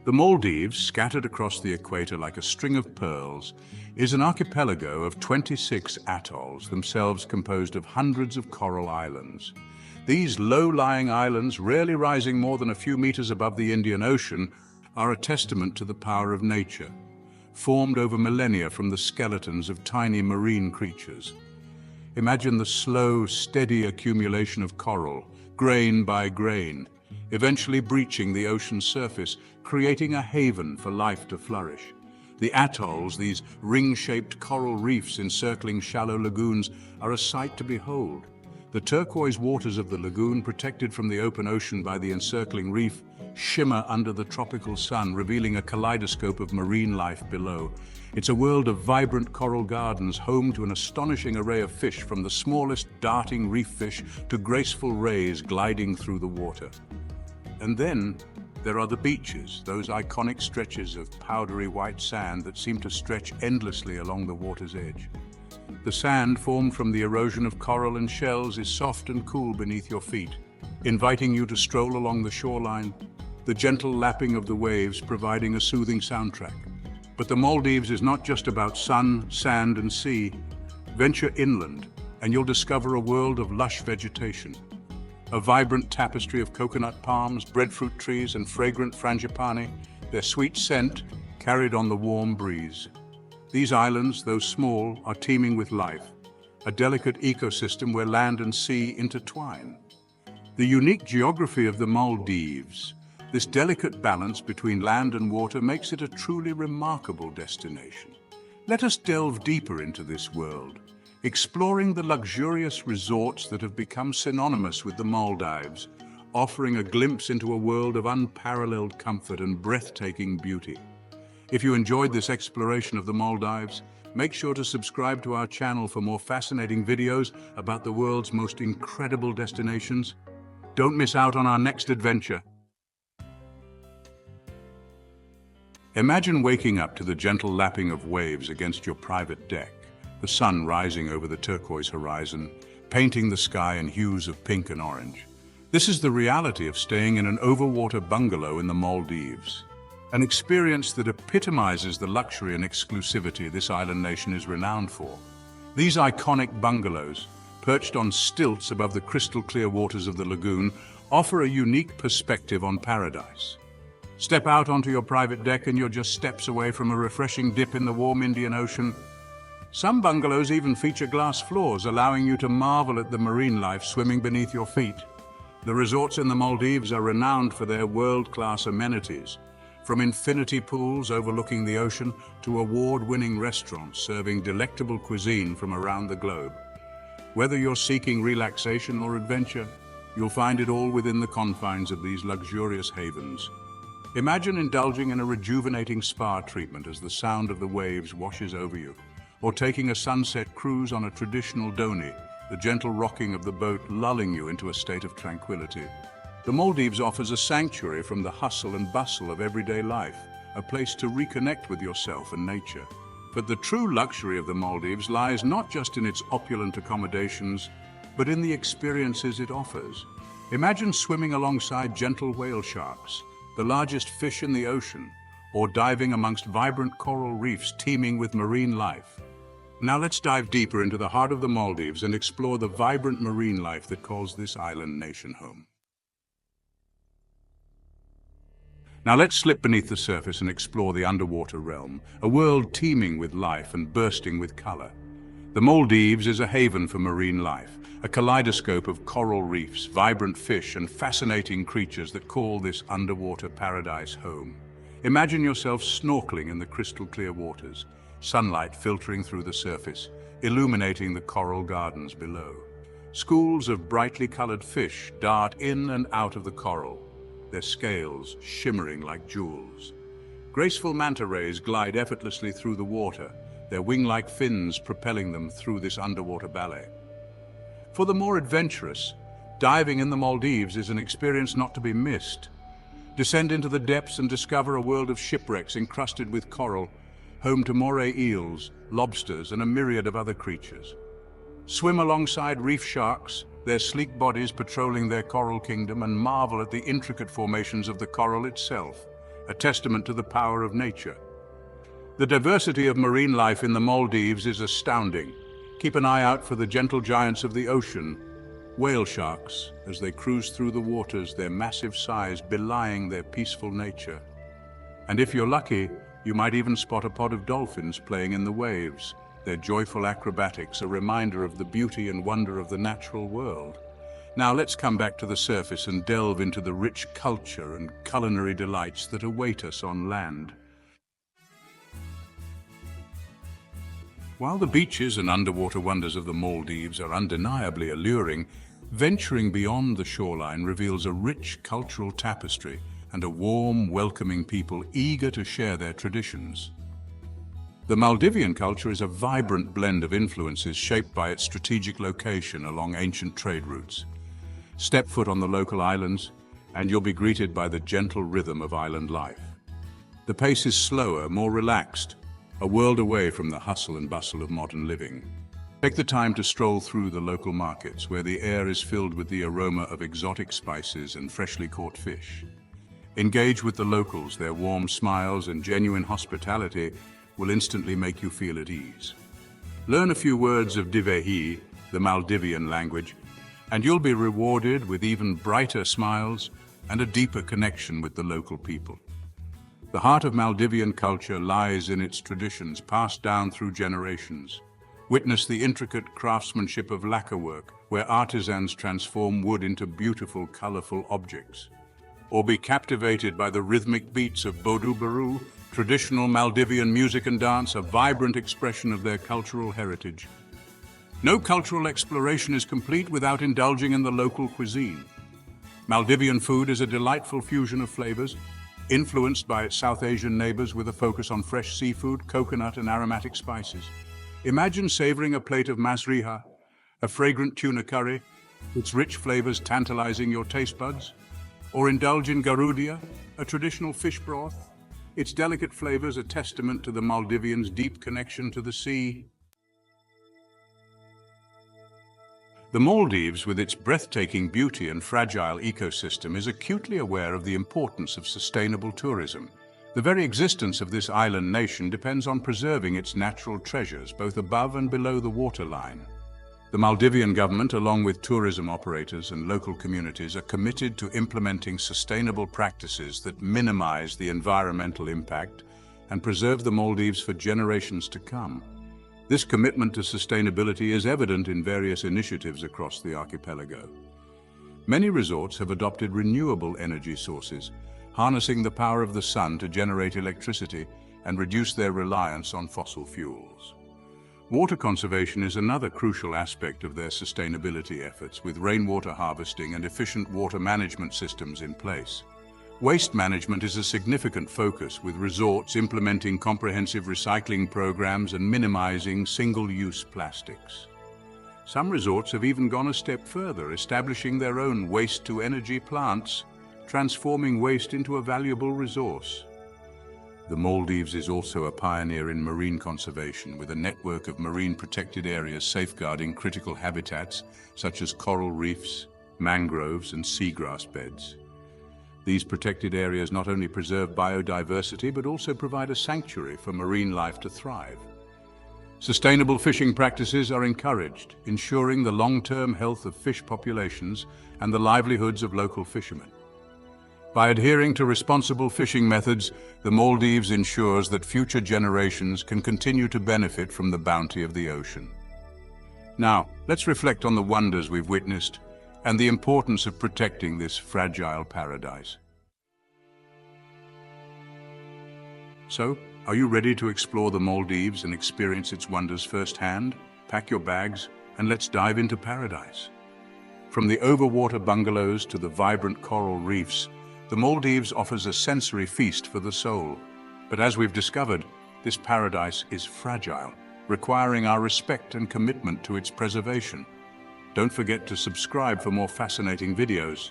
The Maldives, scattered across the equator like a string of pearls, is an archipelago of 26 atolls, themselves composed of hundreds of coral islands. These low-lying islands, rarely rising more than a few meters above the Indian Ocean, are a testament to the power of nature, formed over millennia from the skeletons of tiny marine creatures. Imagine the slow, steady accumulation of coral, grain by grain, eventually breaching the ocean's surface, creating a haven for life to flourish. The atolls, these ring-shaped coral reefs encircling shallow lagoons, are a sight to behold. The turquoise waters of the lagoon, protected from the open ocean by the encircling reef, shimmer under the tropical sun, revealing a kaleidoscope of marine life below. It's a world of vibrant coral gardens, home to an astonishing array of fish, from the smallest darting reef fish to graceful rays gliding through the water. And then there are the beaches, those iconic stretches of powdery white sand that seem to stretch endlessly along the water's edge. The sand, formed from the erosion of coral and shells, is soft and cool beneath your feet, inviting you to stroll along the shoreline, the gentle lapping of the waves providing a soothing soundtrack. But the Maldives is not just about sun, sand, and sea. Venture inland, and you'll discover a world of lush vegetation. A vibrant tapestry of coconut palms, breadfruit trees, and fragrant frangipani, their sweet scent carried on the warm breeze. These islands, though small, are teeming with life, a delicate ecosystem where land and sea intertwine. The unique geography of the Maldives, this delicate balance between land and water, makes it a truly remarkable destination. Let us delve deeper into this world, exploring the luxurious resorts that have become synonymous with the Maldives, offering a glimpse into a world of unparalleled comfort and breathtaking beauty. If you enjoyed this exploration of the Maldives, make sure to subscribe to our channel for more fascinating videos about the world's most incredible destinations. Don't miss out on our next adventure. Imagine waking up to the gentle lapping of waves against your private deck, the sun rising over the turquoise horizon, painting the sky in hues of pink and orange. This is the reality of staying in an overwater bungalow in the Maldives, an experience that epitomizes the luxury and exclusivity this island nation is renowned for. These iconic bungalows, perched on stilts above the crystal-clear waters of the lagoon, offer a unique perspective on paradise. Step out onto your private deck and you're just steps away from a refreshing dip in the warm Indian Ocean. Some bungalows even feature glass floors, allowing you to marvel at the marine life swimming beneath your feet. The resorts in the Maldives are renowned for their world-class amenities, from infinity pools overlooking the ocean to award-winning restaurants serving delectable cuisine from around the globe. Whether you're seeking relaxation or adventure, you'll find it all within the confines of these luxurious havens. Imagine indulging in a rejuvenating spa treatment as the sound of the waves washes over you, or taking a sunset cruise on a traditional dhoni, the gentle rocking of the boat lulling you into a state of tranquility. The Maldives offers a sanctuary from the hustle and bustle of everyday life, a place to reconnect with yourself and nature. But the true luxury of the Maldives lies not just in its opulent accommodations, but in the experiences it offers. Imagine swimming alongside gentle whale sharks, the largest fish in the ocean, or diving amongst vibrant coral reefs teeming with marine life. Now let's dive deeper into the heart of the Maldives and explore the vibrant marine life that calls this island nation home. Now let's slip beneath the surface and explore the underwater realm, a world teeming with life and bursting with color. The Maldives is a haven for marine life, a kaleidoscope of coral reefs, vibrant fish, and fascinating creatures that call this underwater paradise home. Imagine yourself snorkeling in the crystal-clear waters, sunlight filtering through the surface, illuminating the coral gardens below. Schools of brightly colored fish dart in and out of the coral, their scales shimmering like jewels. Graceful manta rays glide effortlessly through the water, their wing-like fins propelling them through this underwater ballet. For the more adventurous, diving in the Maldives is an experience not to be missed. Descend into the depths and discover a world of shipwrecks encrusted with coral, home to moray eels, lobsters, and a myriad of other creatures. Swim alongside reef sharks, their sleek bodies patrolling their coral kingdom, and marvel at the intricate formations of the coral itself. a testament to the power of nature. The diversity of marine life in the Maldives is astounding. Keep an eye out for the gentle giants of the ocean, whale sharks, as they cruise through the waters, their massive size belying their peaceful nature. And if you're lucky, you might even spot a pod of dolphins playing in the waves, their joyful acrobatics a reminder of the beauty and wonder of the natural world. Now let's come back to the surface and delve into the rich culture and culinary delights that await us on land. While the beaches and underwater wonders of the Maldives are undeniably alluring, venturing beyond the shoreline reveals a rich cultural tapestry and a warm, welcoming people eager to share their traditions. The Maldivian culture is a vibrant blend of influences shaped by its strategic location along ancient trade routes. Step foot on the local islands, and you'll be greeted by the gentle rhythm of island life. The pace is slower, more relaxed, a world away from the hustle and bustle of modern living. Take the time to stroll through the local markets, where the air is filled with the aroma of exotic spices and freshly caught fish. Engage with the locals. Their warm smiles and genuine hospitality will instantly make you feel at ease. Learn a few words of Divehi, the Maldivian language, and you'll be rewarded with even brighter smiles and a deeper connection with the local people. The heart of Maldivian culture lies in its traditions passed down through generations. Witness the intricate craftsmanship of lacquerwork, where artisans transform wood into beautiful, colorful objects. Or be captivated by the rhythmic beats of Bodu Baru, traditional Maldivian music and dance, a vibrant expression of their cultural heritage. No cultural exploration is complete without indulging in the local cuisine. Maldivian food is a delightful fusion of flavors, influenced by its South Asian neighbors with a focus on fresh seafood, coconut, and aromatic spices. Imagine savoring a plate of masriha, a fragrant tuna curry, its rich flavors tantalizing your taste buds, or indulge in garudia, a traditional fish broth, its delicate flavors a testament to the Maldivians' deep connection to the sea. The Maldives, with its breathtaking beauty and fragile ecosystem, is acutely aware of the importance of sustainable tourism. The very existence of this island nation depends on preserving its natural treasures, both above and below the waterline. The Maldivian government, along with tourism operators and local communities, are committed to implementing sustainable practices that minimize the environmental impact and preserve the Maldives for generations to come. This commitment to sustainability is evident in various initiatives across the archipelago. Many resorts have adopted renewable energy sources, harnessing the power of the sun to generate electricity and reduce their reliance on fossil fuels. Water conservation is another crucial aspect of their sustainability efforts, with rainwater harvesting and efficient water management systems in place. Waste management is a significant focus, with resorts implementing comprehensive recycling programs and minimizing single-use plastics. Some resorts have even gone a step further, establishing their own waste-to-energy plants, transforming waste into a valuable resource. The Maldives is also a pioneer in marine conservation, with a network of marine protected areas safeguarding critical habitats such as coral reefs, mangroves, and seagrass beds. These protected areas not only preserve biodiversity but also provide a sanctuary for marine life to thrive. Sustainable fishing practices are encouraged, ensuring the long-term health of fish populations and the livelihoods of local fishermen. By adhering to responsible fishing methods, the Maldives ensures that future generations can continue to benefit from the bounty of the ocean. Now, let's reflect on the wonders we've witnessed and the importance of protecting this fragile paradise. So, are you ready to explore the Maldives and experience its wonders firsthand? Pack your bags and let's dive into paradise. From the overwater bungalows to the vibrant coral reefs, the Maldives offers a sensory feast for the soul. But as we've discovered, this paradise is fragile, requiring our respect and commitment to its preservation. Don't forget to subscribe for more fascinating videos.